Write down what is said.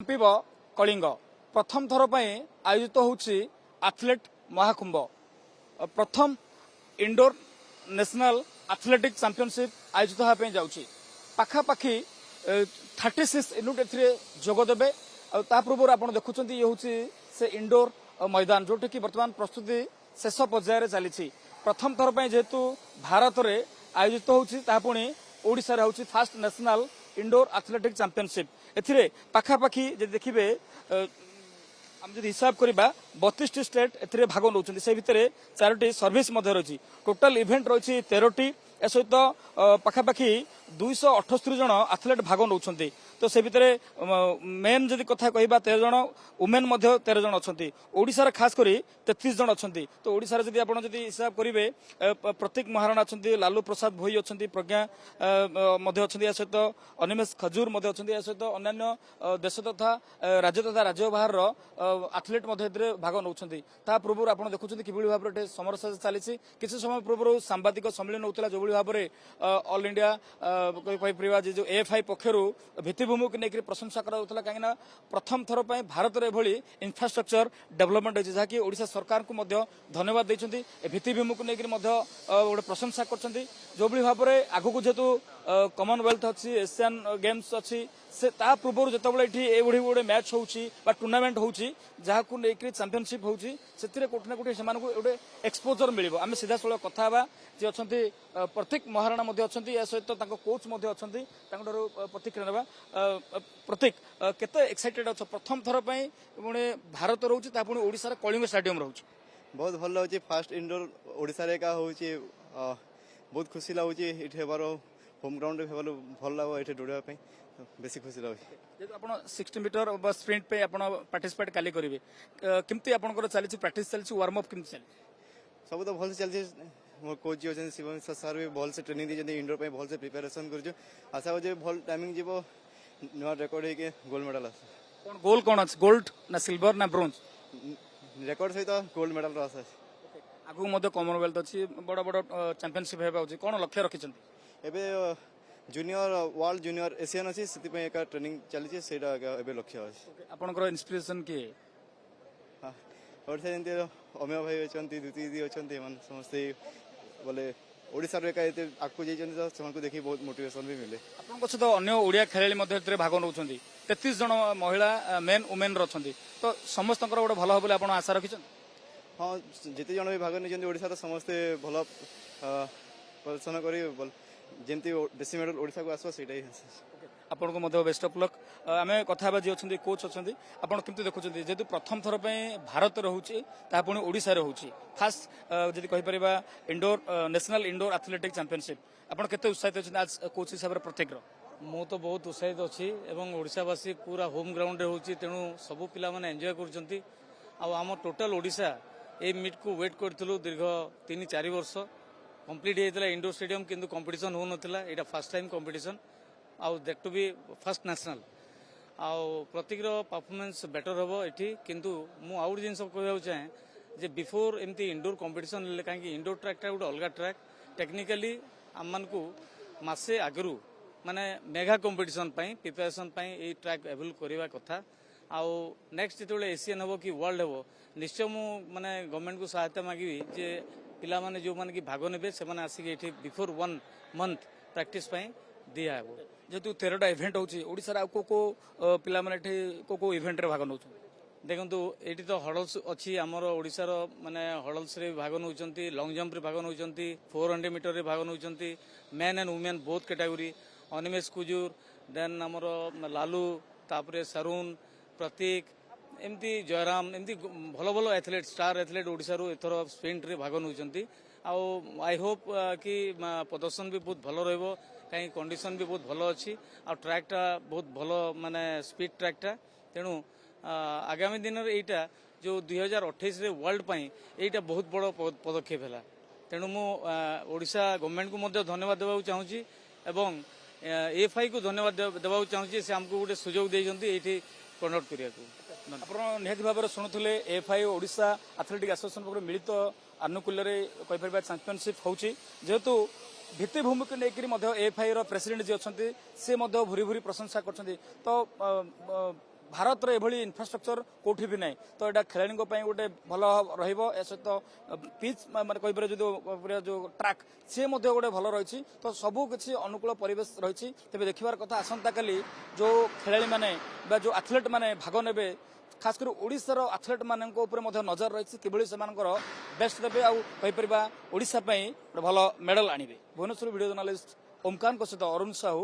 कंपिब कलिंग प्रथम थर पर आयोजित होउछि एथलेट महाकुंभ प्रथम इंडोर नेशनल एथलेटिक चैंपियनशिप आयोजित होगा जाउछि पाखापाखि 36 यूनिट जोगदेवे ता पूर्व आप देखुं ये हूँ से इंडोर मैदान जोटि कि बर्तमान प्रस्तुति शेष पर्यायर चली प्रथम थर पर जेहेतु भारत में आयोजित होपुणी ओडिशा होउछि first national indoor athletic championship एथिरे पाखापाखि देखिए आम जब हिसाब करवा 32 स्टेट एथिरे भाग नौछन्ति से भितर 4टी सर्विस रही टोटाल इवेंट रही 13टी ए सहित पाखापाखि 278 जन एथलेट भाग नौछन्ति तो से भितर मेन जदि कथा कहबा 13 जन वुमेन 13 जन अच्छा ओडिशार खास करी 33 जन अच्छा तो ओडिशार जदि आपण जदि हिसाब करेंगे प्रतीक महाराणा अच्छा लालू प्रसाद भोई अच्छा प्रज्ञा अच्छा सहित अनिमेष खजूर अच्छा सहित अन्य देश तथा राज्य बाहर एथलेट भाग नौछन्ति ता पूर्व आप देखुं किभଳି भाव समरसा चली किसी समय पूर्व सांबादिक सम्मेलन होता जो भाव में ऑल इंडिया जो एएफआई पक्षर भित्तिभूमि को लेकर प्रशंसा करा कहीं प्रथम थर पर भारत में एभली इंफ्रास्ट्रक्चर डेवलपमेंट होती जहाँकि ओडिशा सरकार को धन्यवाद देते भित्तिभूमि को लेकर गोटे प्रशंसा कर जो भाव में आगक जेहेतु कॉमनवेल्थ अच्छी एशियन गेम्स अच्छी से ता पूर्व जिते ये गोटे मैच होउछि बा टूर्नामेंट होउछि जहां लेकर चैंपियनशिप होउछि से कोटना कोटी से गोटे एक्सपोजर मिल आम सीधा सड़क कथा जी अच्छा प्रतीक महाराणा अच्छा सहित कोच अच्छा प्रतिक्रिया ना प्रतीक केते एक्साइटेड अच्छा प्रथम थर पर पुणे भारत रोचे पुणी ओडिशा कलिंग स्टेडियम रोचे बहुत भल लगे फास्ट इंडोर ओडिशा का होउछि बहुत खुशी लगुच ये होम ग्राउंड भल लगे ये दौड़ा बेसी खुशी लगे आप 60 मीटर स्प्रिंट पे आप पार्टिसिपेट काली करेंगे केमती आपंकर चली प्रैक्टिस चली वार्म अप केमती चली सब तो भल से चलती मोर कोच जी अच्छे शिवम सर भी भल से ट्रेनिंग दी इंडोर पे भल से प्रिपेरेसन कर आशा हो भल टाइमिंग जीव नुआ रेकर्ड होके गोल्ड मेडल आस गोल कौन अच्छे गोल्ड ना सिल्वर ना ब्रोंज रेकर्ड सहित गोल्ड मेडल आशा आगू कॉमनवेल्थ अच्छी बड़ बड़ चैंपियनशिप कौन लक्ष्य रखिंट एवं जूनियर वर्ल्ड जूनियर एशियन अच्छी से ट्रेनिंग चली से लक्ष्य अच्छे आपंकर इंस्पिरेशन किए ओडिशा जमी अमेय भाई अच्छा द्युति दीदी अच्छा समस्ते बोले ओडिशा आगू जाइए देखिए बहुत मोटिवेशन भी मिले आपन सहित अन्य ओडिया खेलाड़ी भाग नौ 33 जन महिला मेन वुमेन अच्छा तो समस्त गोटे भल हो आप आशा रखिंट हाँ जिते जन भी भाग नहीं ओडिशा समस्ते भल प्रदर्शन कर जमती बेसी मेडल ओडिशा को आसो सेटा आपन को बेस्ट ऑफ लक आम कथा जी अच्छा कोच अच्छा आपड़ केमती देखुं जेहतु प्रथम थर पर भारत रोचे पुणी ओडिशा रोचे फास्ट जदि कहीपर indoor national indoor athletic championship आप केते उत्साहित अच्छा आज कोच हिसाब से प्रत्येक मु तो बहुत उत्साहित अच्छी ओडिशावासी पूरा होम ग्राउंड होची तेणु सबू पिला माने एंजॉय करछंती आम टोटल ओडिशा ए मीट को वेट करथिलु दीर्घ 3-4 वर्ष कंप्लीट होता इंडोर स्टेडियम किंतु कंपटीशन हो नथिला एटा फर्स्ट टाइम कंपटीशन आउ that to be first national आउ प्रतीक परफॉर्मेंस बेटर हम ये किंतु मु आउट जिन कहना चाहे जे बिफोर एमती इंडोर कंपटीशन कहीं इंडोर ट्रैकटा गोटे अलग ट्रैक टेक्निकाली आम मान को मसे आगु माने मेगा कंपटीशन प्रिपेरेसन ये ट्रैक एवेल करवा कथा आउ नेक्स्ट जो एशियन हम कि वर्ल्ड हम निश्चय मु माने गवर्नमेंट को सहायता मांगी जे पिला माने जो माने कि भाग ने से आसिक बिफोर 1 मंथ प्रैक्टिस दिया जेहेतु 13टा इवेंट होशार को पिला माने को इवेंट रे भाग नौ देखु ये तो हडल्स अच्छी आमर ओडिशार माने हडल्स रे भाग नौ लंग जंप रे भाग नौ 400 मीटर रे भाग नौ men and women both category Animesh Kujur then आमर लालू तापरे सरुण प्रतीक एमती जयराम एमती भल भल एथलेट स्टार एथलेट ओडिशारू एथर स्प्रिंट रे भाग नौ आई होप कि प्रदर्शन भी बहुत भल रहिबो कहीं कंडीशन भी बहुत भल अच्छी आ ट्रैकटा बहुत भल माने स्पीड ट्रैकटा तेणु आगामी दिन में यहाँ जो 2028 रे वर्ल्ड पाई यहाँ बहुत बड़ पदक्षेप है तेणु मु ओडिशा गवर्नमेंट को मध्य धन्यवाद देवा चाहूँगी एवं एएफआई को धन्यवाद देवा चाहूँगी से आमको गोटे सुजोग देइजंती एठी कंडक्ट करिया आप निहत भाव में शुणुले एएफआई ओडिशा एथलेटिक एसोसिएशन पक्ष मिलित आनुकूल्य कहीपर चैंपियनशिप होची जेहेतु भित्तिभूमि को लेकर एएफआई प्रेसिडेंट जी अच्छा से भूरी भूरी प्रशंसा कर तो ଭାରତରେ ଏଭଳି ଇନଫ୍ରାଷ୍ଟ୍ରକ୍ଚର କୋଉଠି ବି ନାହିଁ ତ ଏଇଟା ଖେଳାଳିଙ୍କ ପାଇଁ ଗୋଟେ ଭଲ ରହିବ ଏ ସହିତ ପିଚ୍ ମାନେ କହିପାରିବେ ଯୋଉ ଟ୍ରାକ୍ ସେ ମଧ୍ୟ ଗୋଟେ ଭଲ ରହିଛି ତ ସବୁ କିଛି ଅନୁକୂଳ ପରିବେଶ ରହିଛି ତେବେ ଦେଖିବାର କଥା ଆସନ୍ତାକାଲି ଯୋଉ ଖେଳାଳିମାନେ ବା ଯୋଉ ଆଥଲେଟ୍ ମାନେ ଭାଗ ନେବେ ଖାସ କରି ଓଡ଼ିଶାର ଆଥଲେଟ୍ ମାନଙ୍କ ଉପରେ ମଧ୍ୟ ନଜର ରହିଛି କିଭଳି ସେମାନଙ୍କର ବେଷ୍ଟ ଦେବେ ଆଉ କହିପାରିବା ଓଡ଼ିଶା ପାଇଁ ଗୋଟେ ଭଲ ମେଡାଲ ଆଣିବେ ଭୁବନେଶ୍ୱର ଭିଡ଼ିଓ ଜର୍ଣ୍ଣାଲିଷ୍ଟ ଓମକାରଙ୍କ ସହିତ ଅରୁଣ ସାହୁ।